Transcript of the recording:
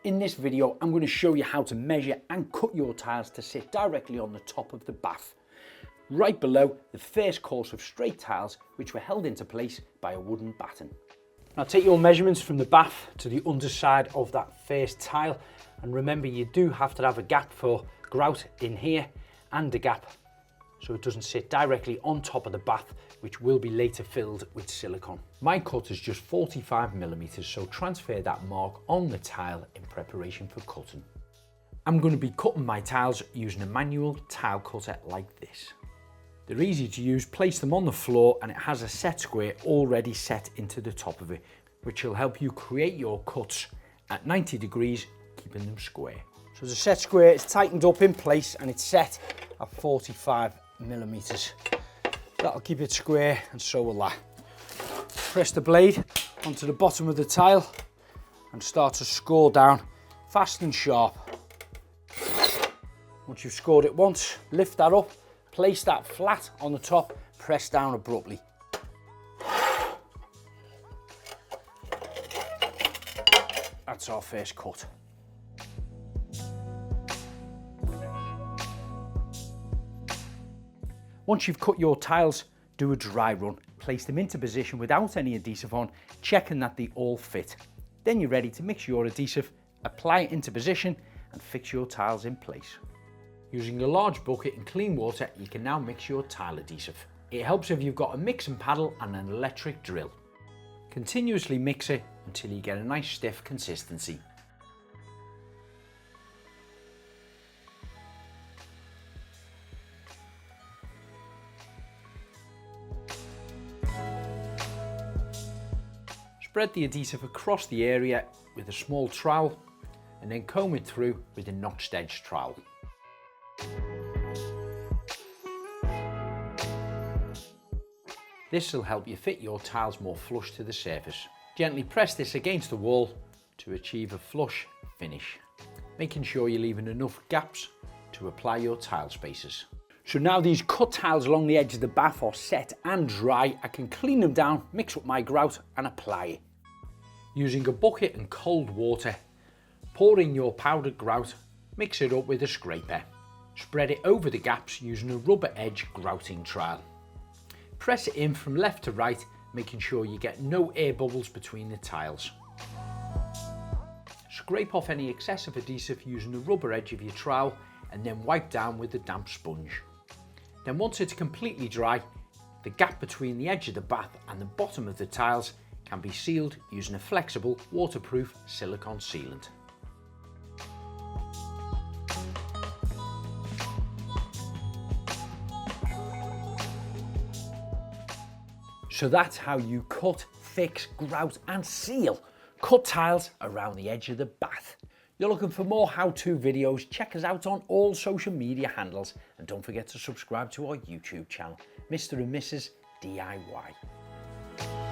In this video, I'm going to show you how to measure and cut your tiles to sit directly on the top of the bath, right below the first course of straight tiles which were held into place by a wooden batten. Now take your measurements from the bath to the underside of that first tile, and remember you do have to have a gap for grout in here and a gap so it doesn't sit directly on top of the bath, which will be later filled with silicone. My cut is just 45mm, so transfer that mark on the tile in preparation for cutting. I'm going to be cutting my tiles using a manual tile cutter like this. They're easy to use, place them on the floor and it has a set square already set into the top of it, which will help you create your cuts at 90 degrees, keeping them square. So the set square is tightened up in place and it's set at 45mm. That'll keep it square, and so will that. Press the blade onto the bottom of the tile and start to score down fast and sharp. Once you've scored it once, lift that up, place that flat on the top, press down abruptly. That's our first cut. Once you've cut your tiles, do a dry run. Place them into position without any adhesive on, checking that they all fit. Then you're ready to mix your adhesive, apply it into position and fix your tiles in place. Using a large bucket and clean water, you can now mix your tile adhesive. It helps if you've got a mixing paddle and an electric drill. Continuously mix it until you get a nice stiff consistency. Spread the adhesive across the area with a small trowel and then comb it through with a notched edge trowel. This will help you fit your tiles more flush to the surface. Gently press this against the wall to achieve a flush finish, making sure you're leaving enough gaps to apply your tile spacers. So now these cut tiles along the edge of the bath are set and dry, I can clean them down, mix up my grout and apply it. Using a bucket and cold water, pour in your powdered grout, mix it up with a scraper. Spread it over the gaps using a rubber edge grouting trowel. Press it in from left to right, making sure you get no air bubbles between the tiles. Scrape off any excessive adhesive using the rubber edge of your trowel and then wipe down with a damp sponge. Then once it's completely dry, the gap between the edge of the bath and the bottom of the tiles can be sealed using a flexible, waterproof silicone sealant. So that's how you cut, fix, grout and seal cut tiles around the edge of the bath. You're looking for more how-to videos, check us out on all social media handles and don't forget to subscribe to our YouTube channel, Mr. and Mrs. DIY.